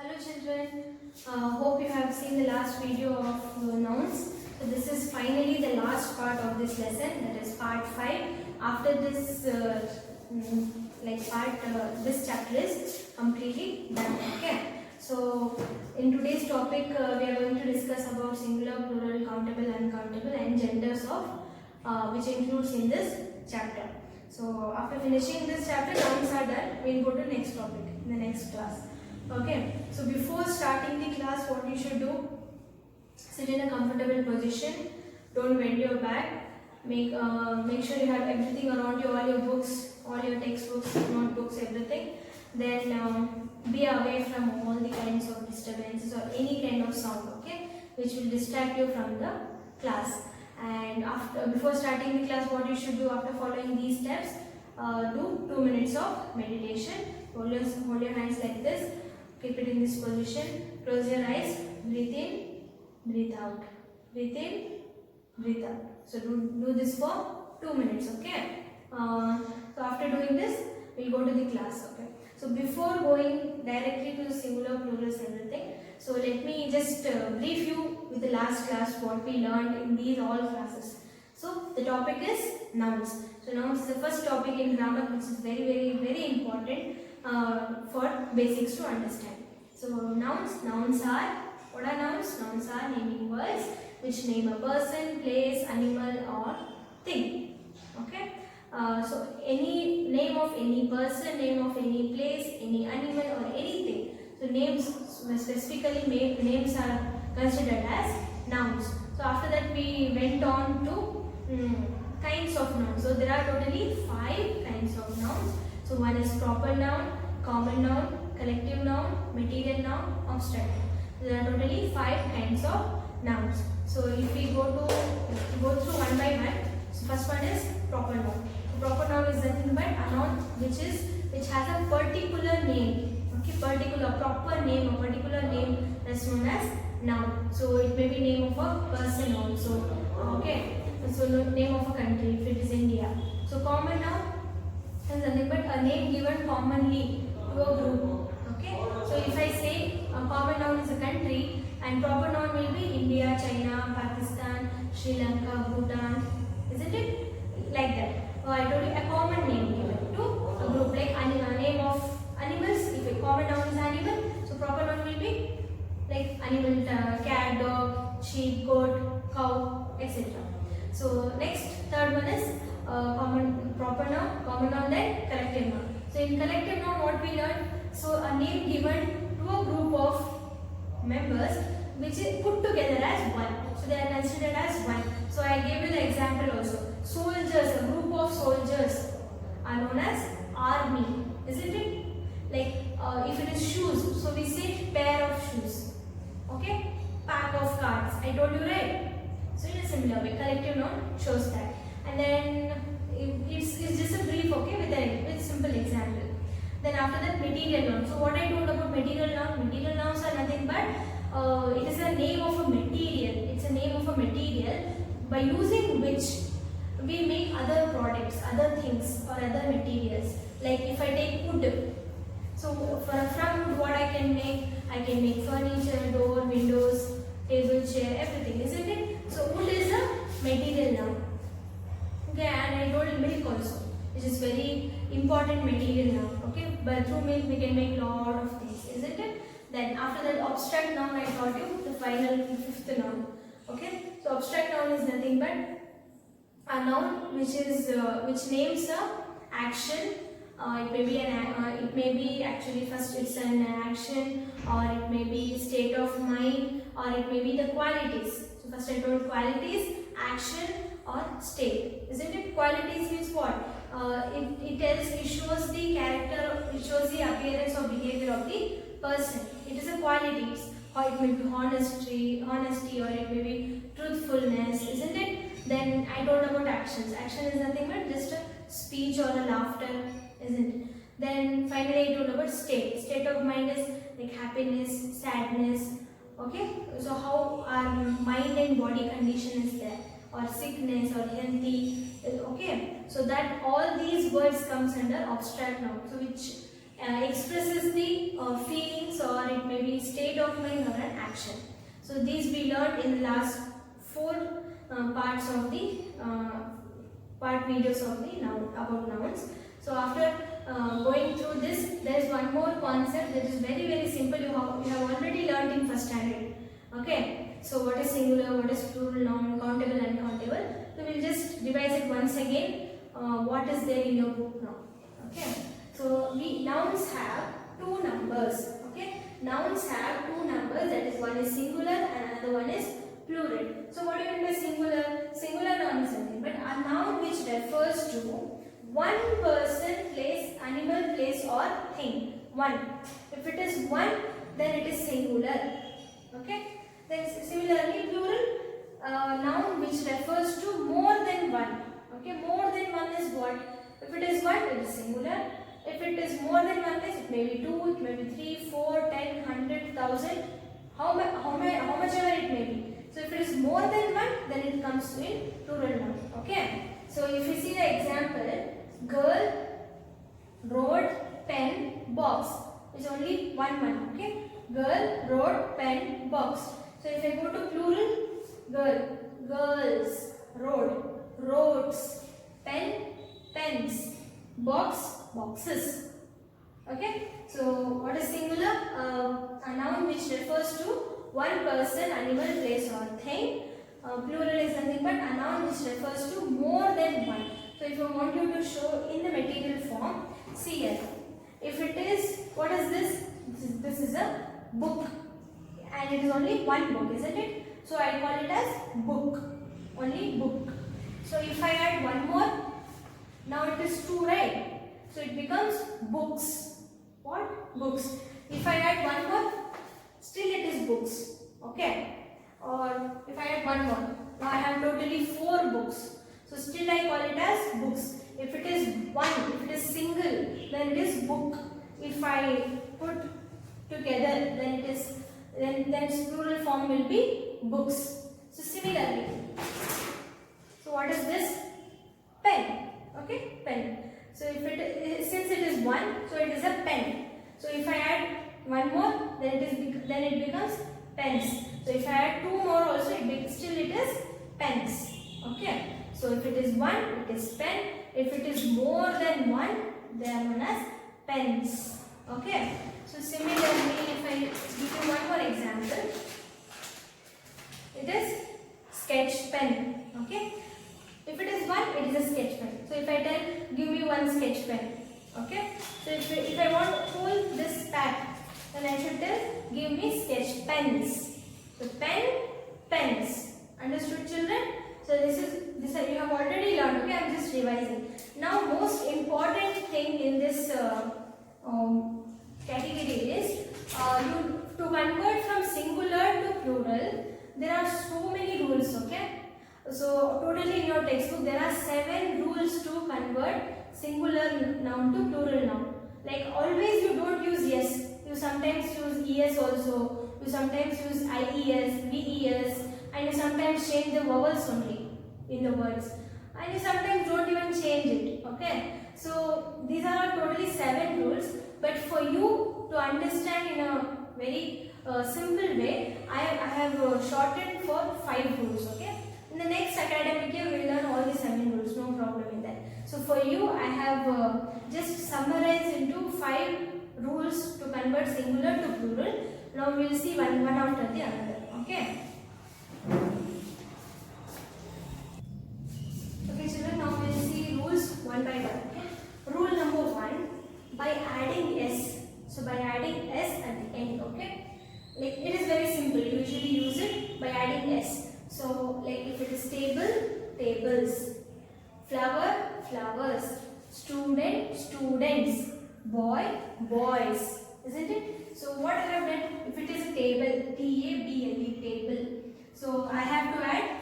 Hello children, hope you have seen the last video of nouns. So this is finally the last part of this lesson, that is part 5. After this this chapter is completely done. Okay. So in today's topic we are going to discuss about singular, plural, countable, uncountable and genders of which includes in this chapter. So after finishing this chapter, nouns are done. We will go to next topic in the next class. Okay, so before starting the class, what you should do, sit in a comfortable position, don't bend your back, make sure you have everything around you, all your books, all your textbooks, notebooks, everything. Then be away from all the kinds of disturbances or any kind of sound, okay, which will distract you from the class. And before starting the class, what you should do after following these steps, do 2 minutes of meditation. Hold your hands like this. Keep it in this position. Close your eyes. Breathe in, breathe out. Breathe in, breathe out. So do this for 2 minutes. Okay. So after doing this, we'll go to the class. Okay. So before going directly to the singular, plurals, everything. So let me just brief you with the last class what we learned in these all classes. So the topic is nouns. So nouns is the first topic in grammar, which is very important for basics to understand. So nouns are, what are nouns? Nouns are naming words which name a person, place, animal or thing. Okay. So any name of any person, name of any place, any animal or anything. So names, specifically names are considered as nouns. So after that we went on to kinds of nouns. So there are totally 5 kinds of nouns. So one is proper noun, common noun, collective noun, material noun, abstract noun. There are totally 5 kinds of nouns. So if we go through one by one. So first one is proper noun. So proper noun is nothing but a noun which has a particular name. Okay, proper name, a particular name that's known as noun. So it may be name of a person also. Okay. So name of a country if it is India. So common noun is nothing but a name given commonly to a group. Okay. So if I say a common noun is a country and proper noun will be India, China, Pakistan, Sri Lanka, Bhutan, isn't it? Like that. Or I told you a common name given to a group, like name of animals. If a common noun is animal, so proper noun will be like animal, cat, dog, sheep, goat, cow, etc. So next, third one is proper noun, common noun, then collective noun. So in collective noun, what we learned? So a name given to a group of members which is put together as one. So they are considered as one. So I gave you the example also. Soldiers, a group of soldiers are known as army, isn't it? Like if it is shoes, so we say pair of shoes. Okay, pack of cards. I told you, right? So in a similar way, collective noun shows that. And then it's just a brief, okay, with simple example. Then after that, material noun. So what I told about material noun? Material nouns are nothing but it is a name of a material. It's a name of a material by using which we make other products, other things or other materials. Like if I take wood. So from wood, what I can make furniture, door, windows, table, chair, everything, isn't it? So wood is a material noun. Okay, and I told milk also, which is very important material noun. Okay, but through milk we can make lot of things, isn't it? Then after that, abstract noun, I taught you the final 5th noun. Okay, so abstract noun is nothing but a noun which names a action. It may be actually first it's an action, or it may be state of mind, or it may be the qualities. So first I told qualities, action or state, isn't it? Qualities means what? It shows the character, it shows the appearance or behavior of the person. It is a qualities, or it may be honesty, or it may be truthfulness, isn't it? Then I told about actions. Action is nothing but just a speech or a laughter, isn't it? Then finally I told about state. State of mind is like happiness, sadness. Okay, so how our mind and body condition is there, or sickness or healthy. Okay, so that all these words comes under abstract noun. So expresses the feelings, or it may be state of mind or an action. So these we learned in the last 4 parts of the part videos of the noun, about nouns. So after going through this, there is one more concept that is very simple. You have already learned in first standard. Okay. So what is singular, what is plural noun, countable, uncountable. So we will just revise it once again. What is there in your book now? Okay. So nouns have 2 numbers. Okay. Nouns have 2 numbers. That is, one is singular and another one is plural. So what do you mean by singular? Singular noun is nothing but a noun which refers to one person, place, animal, place or thing. One. If it is one, then it is singular. Okay. Then similarly plural, noun which refers to more than one. Okay. More than one is what? If it is one, it is singular. If it is more than one, it may be 2, it may be 3, 4, 10, 100, 1000, how much ever it may be. So if it is more than one, then it comes in plural noun. Okay. So if you see the example, girl, road, pen, box. It's only one. Okay. Girl, road, pen, box. So if I go to plural, girl, girls, road, roads, pen, pens, box, boxes. Okay. So what is singular? A noun which refers to one person, animal, place or thing. Plural is nothing but a noun which refers to more than one. So if I want you to show in the material form, see here. If it is, what is this? This is a book. And it is only one book, isn't it? So I call it as book. Only book. So if I add one more, now it is 2, right? So it becomes books. What? Books. If I add one more, still it is books. Okay. Or if I add one more, now I have totally 4 books. So still I call it as books. If it is one, if it is single, then it is book. If I put together, then it is then its plural form will be books. So similarly, so what is this? Pen. Okay, pen. So if since it is one, so it is a pen. So if I add one more, then it becomes pens. So if I add 2 more also, still it is pens. Okay. So if it is one, it is pen. If it is more than one, they are known as pens. Okay. So similarly, if I give you one more example, it is sketch pen. Okay. If it is one, it is a sketch pen. So if I tell, give me one sketch pen. Okay. So if I want whole this pack, then I should tell, give me sketch pens. So pen, pens. Understood, children? So this you have already learned. Okay, I am just revising. Now, most important thing in this category is to convert from singular to plural. There are so many rules. Okay. So totally in your textbook there are 7 rules to convert singular noun to plural noun. Like always you don't use yes. You sometimes use es also. You sometimes use ies, ves, and you sometimes change the vowels only in the words. And you sometimes don't even change it. Okay. So these are totally 7 rules. But for you to understand in a very simple way, I have shortened for 5 rules. Okay. In the next academic year, we will learn all the 7 rules. No problem in that. So for you, I have just summarized into 5 rules to convert singular to plural. Now we will see one after the other. Okay. Okay, children. Now we will see rules one by one. Okay. Rule number 1: by adding s. So by adding s at the end. Okay. Like it is very simple. You usually use it by adding s. So like if it is table, tables, flower, flowers, student, students, boy, boys, isn't it? So what I have done, if it is a table, T-A-B-L-E, table. So I have to add,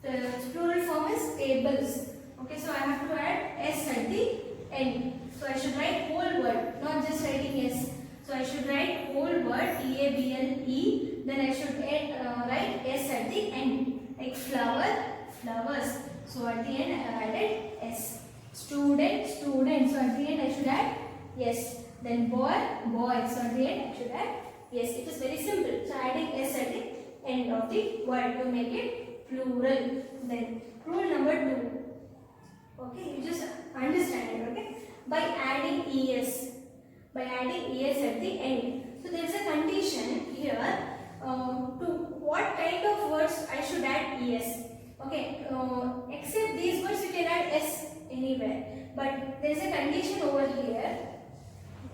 the plural form is tables. Okay, so I have to add s at the end. So I should write whole word, not just writing s. So I should write whole word, T-A-B-L-E. Then I should write s at the end, like flower, flowers. So at the end I have added s. Student, student. So at the end I should add yes. Then boy, boy. So at the end I should add yes. It is very simple. So adding s at the end of the word to make it plural. Then rule number 2. Okay, you just understand it. Okay, by adding es, at the end. So there is a condition here. To what kind of words I should add es. Okay, except these words you can add s anywhere. But there is a condition over here.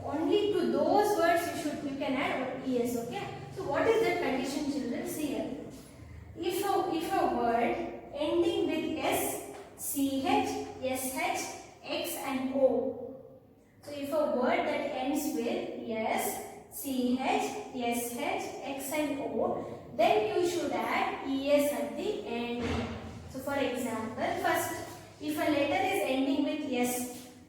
Only to those words you can add es. Okay. So what is that condition, children? See here. If a word ending with s, ch, sh, x and o. So if a word that ends with s, ch, sh, x and o, then you should add es at the end. So for example, first, if a letter is ending with s,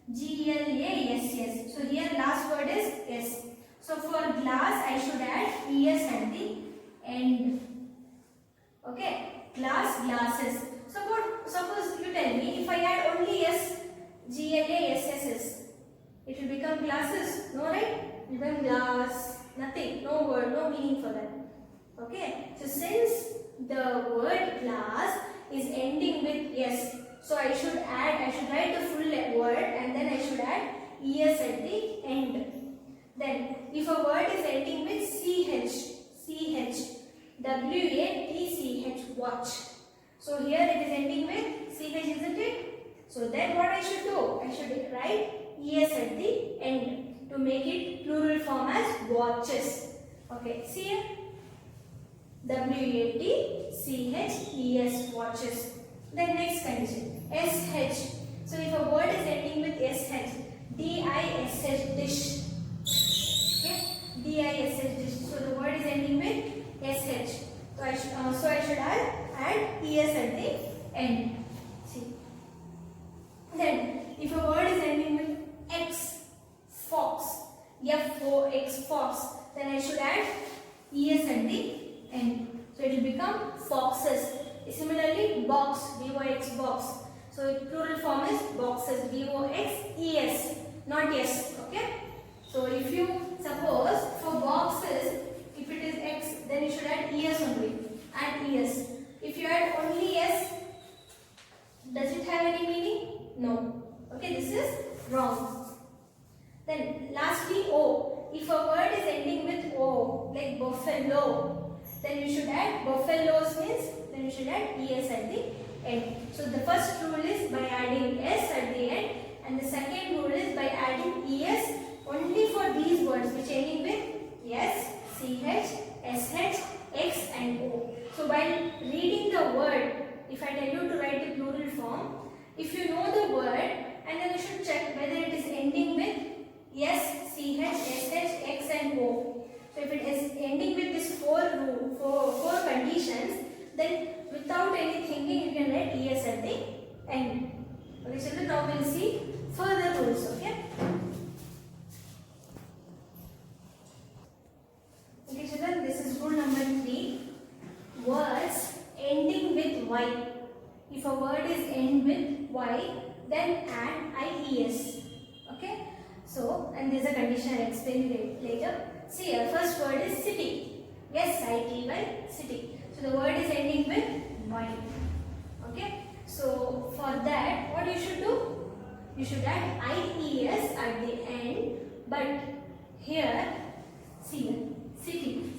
glass. So here last word is s. So for glass, I should add es at the end. Okay, glass, glasses. Suppose you tell me, if I add only s, glass, it will become glasses. No, right? It will become glass. Nothing. No word. No meaning for that. Okay. So since the word glass is ending with s, so I should write the full word and then I should add es at the end. Then if a word is ending with ch, watch. So here it is ending with ch, isn't it? So then what I should do? I should write es at the end to make it plural form as watches. Okay, see here. watches, watches. Then next condition, sh. So if a word is ending with sh, dish. Okay, dish. So the word is ending with sh. So I should add es at the end. See. Then if a word is ending with x, fox, f-o-x, fox, then I should add es at the end. So it will become foxes. Similarly, box, box, box. So plural form is boxes, boxes, not yes. Okay. So if you suppose for boxes, if it is x, then you should add es only. Add es. If you add only s, does it have any meaning? No. Okay, this is wrong. Then lastly, o. If a word is ending with o, like buffalo, then you should add buffaloes means then you should add es at the end. So the first rule is by adding s at the end, and the second rule is by adding es only for these words which ending with s, ch, sh, x and o. So while reading the word, if I tell you to write the plural form, if you know the word, and then you should check whether it is ending with s, ch, sh, x and o. So if it is ending with these four conditions, then without any thinking you can write es at the end. Okay, so now we will see further rules. Okay. Okay, children, this is rule number 3. Words ending with y. If a word is end with y, then add ies. Okay. So, and there is a condition I will explain it later. See, our first word is city. Yes, I-T-Y, city. So the word is ending with y. Okay. So for that, what you should do? You should add ies at the end. But here, see, city.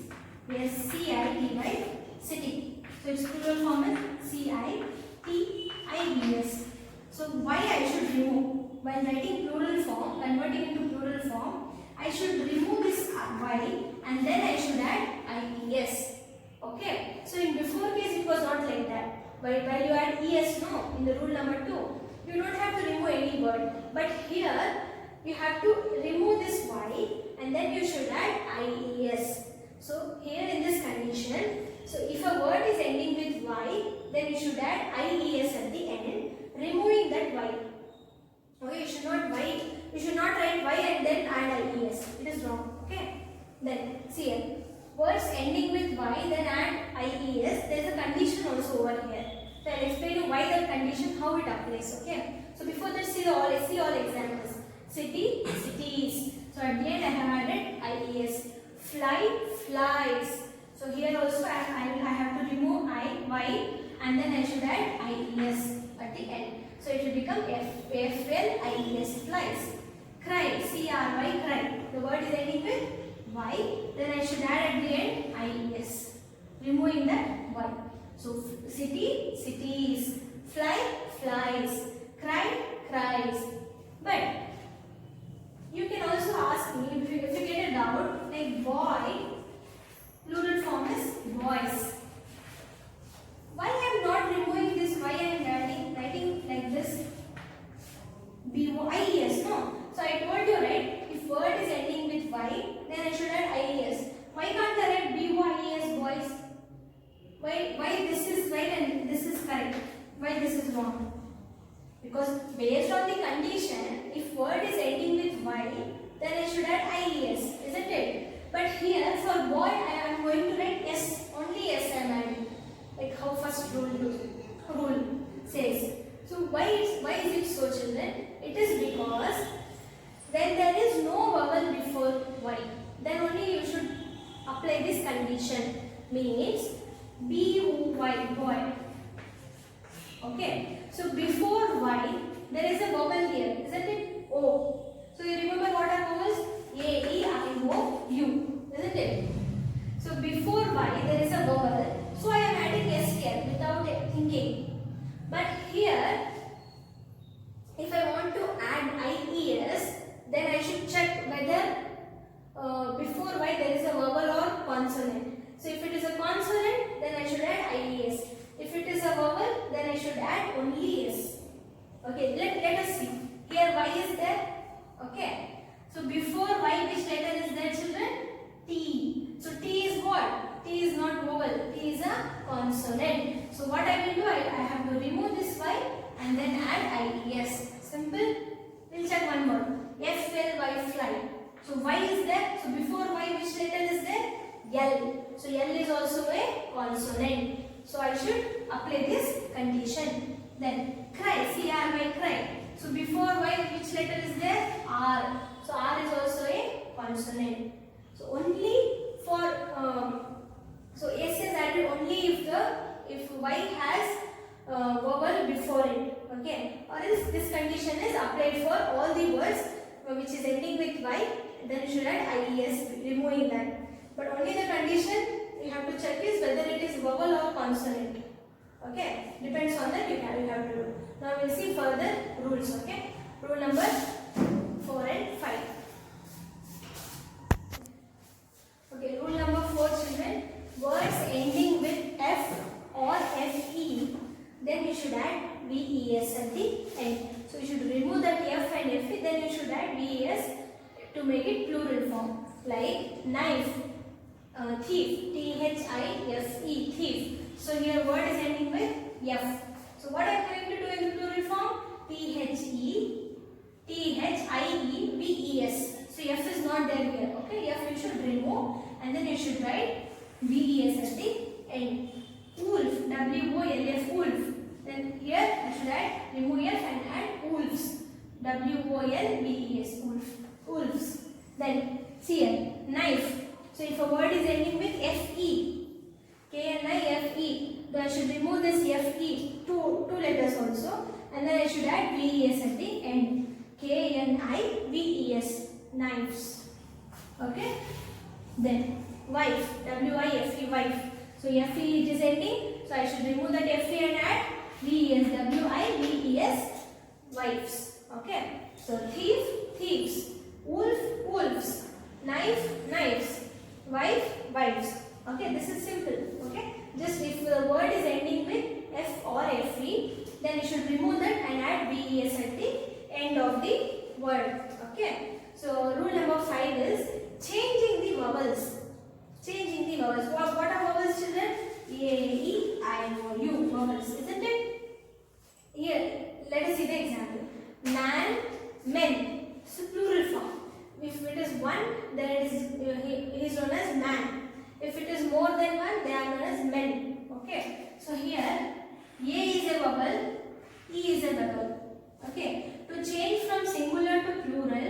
Yes, C-I-T-Y, city. So its plural form is C-I-T-I-E-S. So why I should remove? While writing plural form, converting into plural form, I should remove this y and then I should add ies. Okay. So in before case it was not like that. While you add es, no, in the rule number 2, you don't have to remove any word. But here you have to remove this y and then you should add ies. So here in this condition, so if a word is ending with y, then you should add ies at the end, removing that y. Okay, you should not write y and then add ies. It is wrong. Okay. Then see here, words ending with y, then add ies. There is a condition also over here. So I will explain you why that condition, how it applies. Okay. So before that, see all examples. City, cities. So at the end I have added IES. Fly, flies. So here also I have to remove I, Y, and then I should add IES at the end. So it will become FLIES, flies. Cry, CRY, cry. The word is ending with Y. Then I should add at the end IES, removing that Y. So city, cities. Fly, flies. Cry, cries. But you can also ask me if you get a doubt, like boy, plural form is boys. Why I am not removing this Y and writing like this? IES, no. So I told you, right, if word is ending with Y, then I should add IES. Why can't I write BYES, boys? Why this is right and this is correct? Why this is wrong? Because based on the condition, if word is ending with Y, then I should add IES, isn't it? But here for boy, I am going to write S, only S I am adding. Like how first rule says. So why is it so, children? It is because when there is no vowel before Y, then only you should apply this condition. Means B-O-Y, boy. Okay. So before Y, there is a vowel here, isn't it? O. So you remember what are vowels? A, E, I, O, U, isn't it? So before Y, there is a vowel. So I am adding S here without thinking. But here, if I want to add IES, then I should check whether before Y there is a vowel or consonant. So if it is a consonant, then I should add IES. If it is a vowel, then I should add only S. Okay, let us see. Here Y is there. Okay. So before Y, which letter is there, children? T. So T is what? T is not vowel. T is a consonant. So what I will do, I have to remove this Y and then add IES. Simple. We'll check one more. FLY, fly. So Y is there. So before Y, which letter is there? L. So L is also a consonant. So I should apply this condition. Then cry, CRY, cry. So before Y, which letter is there? R. So R is also a consonant. So only for so S is added only if Y has vowel before it. Okay. Or else this condition is applied for all the words which is ending with Y. Then you should add IES, removing that. But only the condition you have to check is whether it is vowel or consonant. Okay, depends on that you have to do. Now we will see further rules. Okay, rule number 4 and 5. Okay, rule number 4, children. Words ending with F or FE, then you should add VES at the end. So you should remove that F and FE, then you should add VES to make it plural form. Like knife. Thief, T-H-I-F-E, thief. So here word is ending with F. So what I am going to do in the plural form? T-H-E, T-H-I-E-V-E-S. So F is not there here. Okay, F you should remove and then you should write V-E-S at the end. Wolf, W-O-L-F, wolf. Then here I should add, remove F and add wolves. W-O-L-V-E-S, wolf. Wolves. Then here, knife. So if a word is ending with F-E, K-N-I-F-E, then I should remove this F-E, two letters also, and then I should add V-E-S at the end. K-N-I-V-E-S, knives. Okay? Then wife, W-I-F-E, wife. So F-E it is ending, so I should remove that F-E and add V-E-S, W-I-V-E-S, wives. Okay? So thief, thieves. Wolf, wolves. Knife, knives. Wife, wives. Okay, this is simple. Okay, just if the word is ending with F or FE, then you should remove that and add VES at the end of the word. Okay, so rule number 5 is changing the vowels. Changing the vowels. What are vowels, children? A, E, I, O, U. Vowels, isn't it? Here, let us see the example. Man, men. So plural form. If it is one, then it is known as man. If it is more than one, they are known as men. Okay. So here, A is a vowel, E is a vowel. Okay. To change from singular to plural,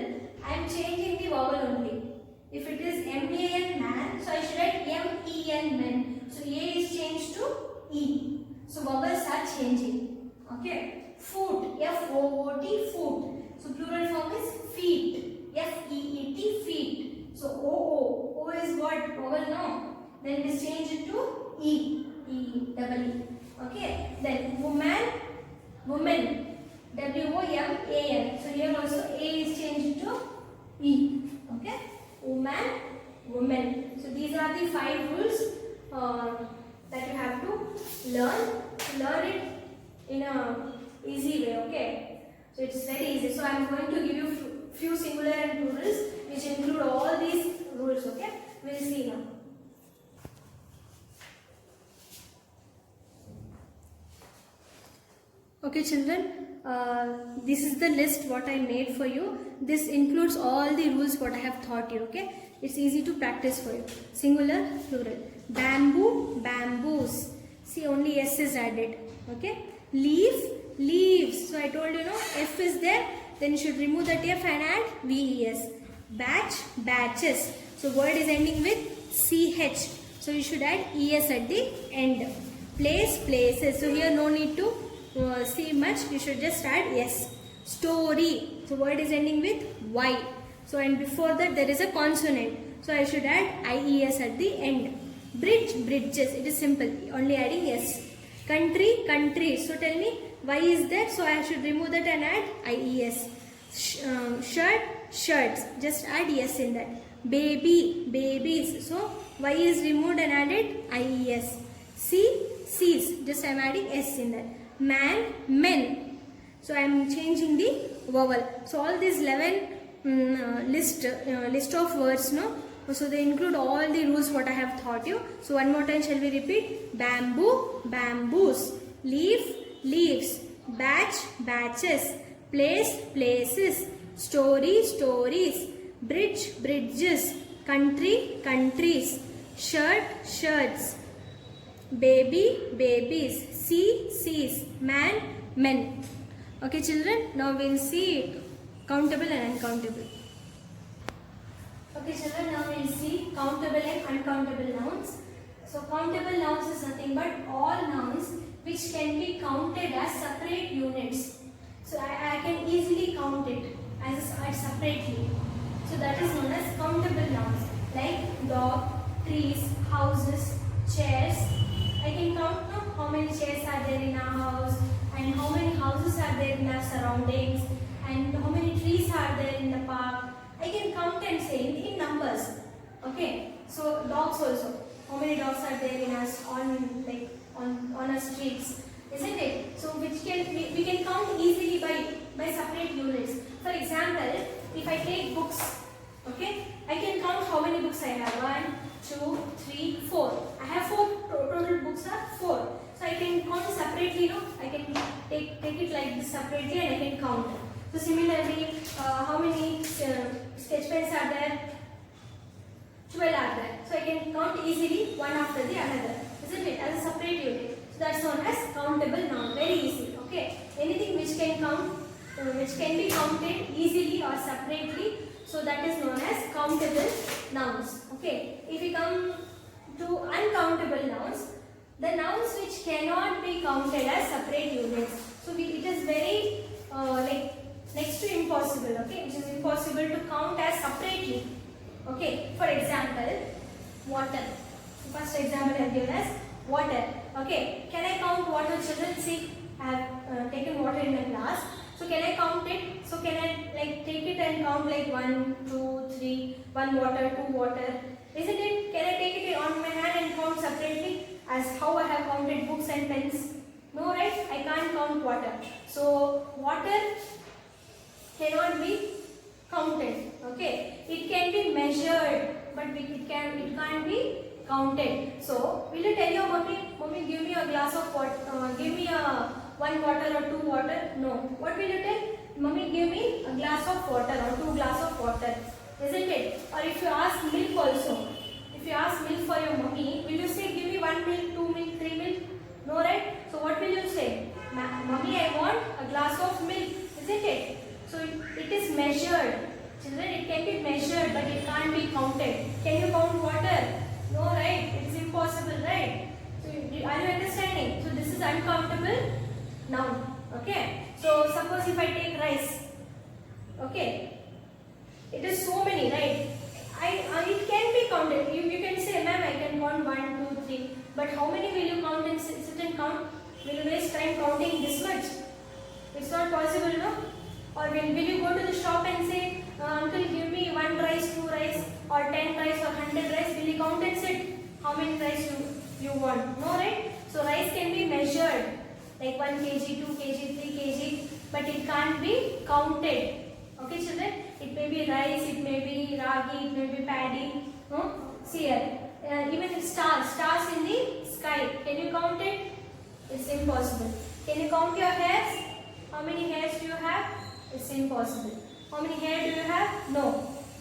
then it is changed to E, double E. Okay, then woman, woman, W-O-M-A-N. So here also A is changed to E. Okay, woman, woman. So these are the 5 rules that you have to learn. Learn it in a easy way. Okay, so it's very easy. So I am going to give you few singular and plurals which include all these rules. Okay, we'll see now. Okay children, this is the list what I made for you. This includes all the rules what I have taught you. Okay, it's easy to practice for you. Singular, plural. Bamboo, bamboos. See, only S is added. Okay, leaf, leaves. So I told you, no, F is there, then you should remove that F and add VES. Batch, batches. So word is ending with CH. So you should add ES at the end. Place, places. So here no need to see much, you should just add S. Story, so word is ending with Y. So and before that there is a consonant, so I should add IES at the end. Bridge, bridges, it is simple, only adding S. Country, countries, so tell me Y is there, so I should remove that and add IES. Shirt, shirts, just add S in that. Baby, babies, so Y is removed and added IES. See, sees, just I am adding S in that. Man, men. So I am changing the vowel. So all these 11 list of words, no. So they include all the rules what I have taught you. So one more time shall we repeat? Bamboo, bamboos. Leaf, leaves. Batch, batches. Place, places. Story, stories. Bridge, bridges. Country, countries. Shirt, shirts. Baby, babies. See, sees. Man, men. Okay children, now we will see countable and uncountable. Okay children, now we will see countable and uncountable nouns. So countable nouns is nothing but all nouns which can be counted as separate units. So I can easily count it as separately. So that is known as countable nouns, like dog, trees, houses, chairs. I can count how many chairs are there in our house and how many houses are there in our surroundings and how many trees are there in the park. I can count and say in numbers. Okay, so dogs also. How many dogs are there in us on our streets, isn't it? So which can we can count easily by separate units. For example, if I take books, okay, I can count how many books I have. 1, 2, 3, 4. I have 4. Total books are 4. So I can count separately. No, I can take it like this separately and I can count. So similarly, how many sketch pens are there? 12 are there. So I can count easily one after the another, isn't it? As a separate unit. So that's known as countable noun. Very easy. Okay. Anything which can count, which can be counted easily or separately. So that is known as countable nouns. Okay. If we come to uncountable nouns, the nouns which cannot be counted as separate units. So it is very next to impossible. Okay, which is impossible to count as separately. Okay. For example, water. First example I have given as water. Okay. Can I count water, children? See, I have taken water in a glass. So can I count it? So can I take it and count 1, 2, 3, 1 water, 2 water? Isn't it? Can I take it on my hand and count separately as how I have counted books and pens? No, right? I can't count water. So water cannot be counted. Okay, it can be measured, but it can't be counted. So will you tell your mommy, give me a glass of water, give me a 1 water or 2 water? No. What will you tell? Mommy, give me a glass of water or 2 glass of water, isn't it? Or if you ask milk also, if you ask milk for your mommy, will you say give me 1 milk, 2 milk, 3 milk? No, right? So what will you say? Mommy, I want a glass of milk, isn't it? So it is measured. Children, it can be measured, but it can't be counted. Can you count water? No, right? It is impossible, right? So are you understanding? So this is uncountable noun. Okay. So suppose if I take rice, okay, it is so many, right? It can be counted. You can say, ma'am, I can count 1, 3. But how many will you count and sit and count? Will you waste time counting this much? It's not possible, no? Or will you go to the shop and say, uncle, give me 1 rice, 2 rice, or 10 rice, or 100 rice? Will you count and sit? How many rice you want? No, right? So rice can be measured, like 1 kg, 2 kg, 3 kg, but it can't be counted. Okay, children? It may be rice, it may be ragi, it may be paddy. No? See here, even stars in the sky. Can you count it? It's impossible. Can you count your hairs? How many hairs do you have? It's impossible. How many hair do you have? No.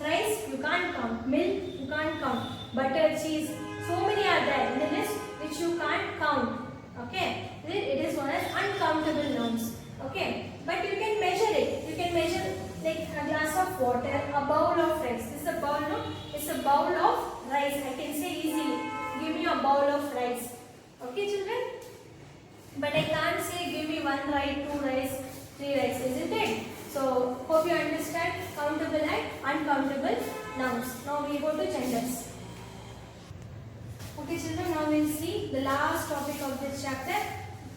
Rice, you can't count. Milk, you can't count. Butter, cheese, so many are there in the list which you can't count. Okay? It is known as uncountable nouns. Okay? But you can measure it. You can measure like a glass of water, a bowl of rice. This is a bowl, no? It's a bowl of rice. I can say easily. Give me a bowl of rice. Okay, children? But I can't say give me 1 rice, 2 rice, 3 rice, isn't it? So, hope you understand countable and uncountable nouns. Now we go to genders. Okay, children, now we will see the last topic of this chapter,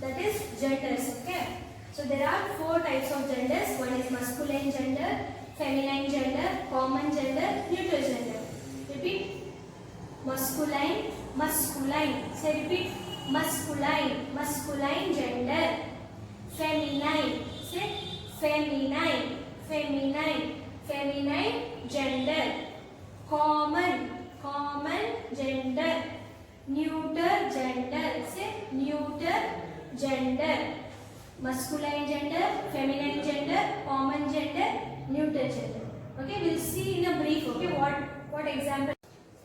that is genders. Okay. So there are 4 types of genders. One is masculine gender, feminine gender, common gender, neutral gender. Repeat. Masculine, masculine. Say repeat. Masculine, masculine gender. Feminine. Say feminine, feminine, feminine gender. Common, common gender. Neuter gender. Say neuter gender. Masculine gender, feminine gender, common gender, neuter gender. Okay, we'll see in a brief. Okay, what example?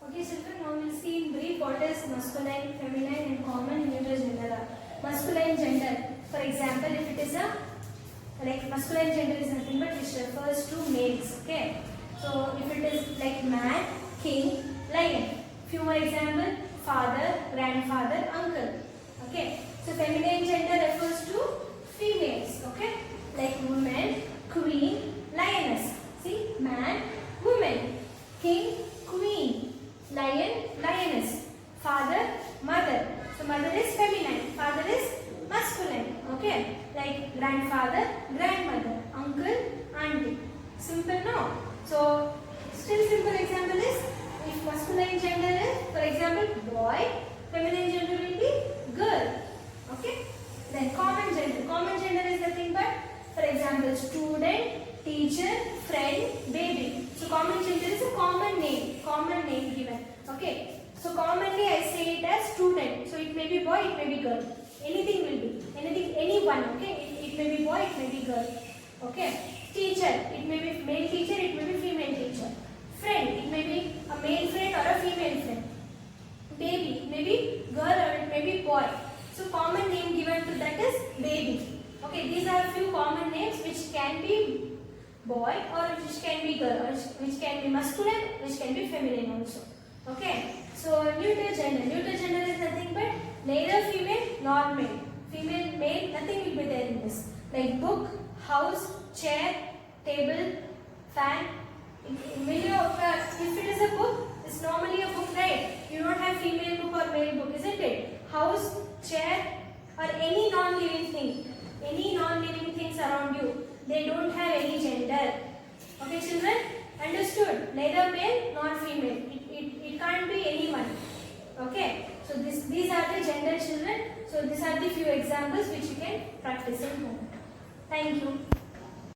Okay, children, now we'll see in brief what is masculine, feminine, and common, neuter gender are. Masculine gender. For example, if it is a masculine gender is nothing but which refers to males. Okay, so if it is like man, king, lion. Few more example: father, grandfather, uncle. Okay, so feminine gender refers to females. Okay, like woman, queen, lioness. See, man, woman, king, queen, lion, lioness, father, mother. So mother is feminine, father is masculine. Okay, like grandfather, grandmother, uncle, auntie. Simple, no? So still simple example is, if masculine gender is, for example, boy, feminine gender will be girl. Okay. Then common gender. Common gender is nothing but, for example, student, teacher, friend, baby. So common gender is a common name given. Okay. So commonly I say it as student. So it may be boy, it may be girl. Anything will be. Anyone. Okay. It may be boy, it may be girl. Okay. Teacher. It may be male teacher, it may be female teacher. Friend. It may be a male friend or a female friend. Baby. It may be girl or it may be boy. So common name given to that is baby. Okay, these are few common names which can be boy or which can be girl, or which can be masculine, which can be feminine also. Okay, so neuter gender. Neuter gender is nothing but neither female nor male. Female, male, nothing will be there in this. Like book, house, chair, table, fan. If it is a book, it's normally a book, right? You don't have female book or male book, isn't it? House, chair, or any non-living things around you, they don't have any gender. Okay, children? Understood? Neither male nor female. It can't be anyone. Okay? So these are the gender, children. So these are the few examples which you can practice at home. Thank you.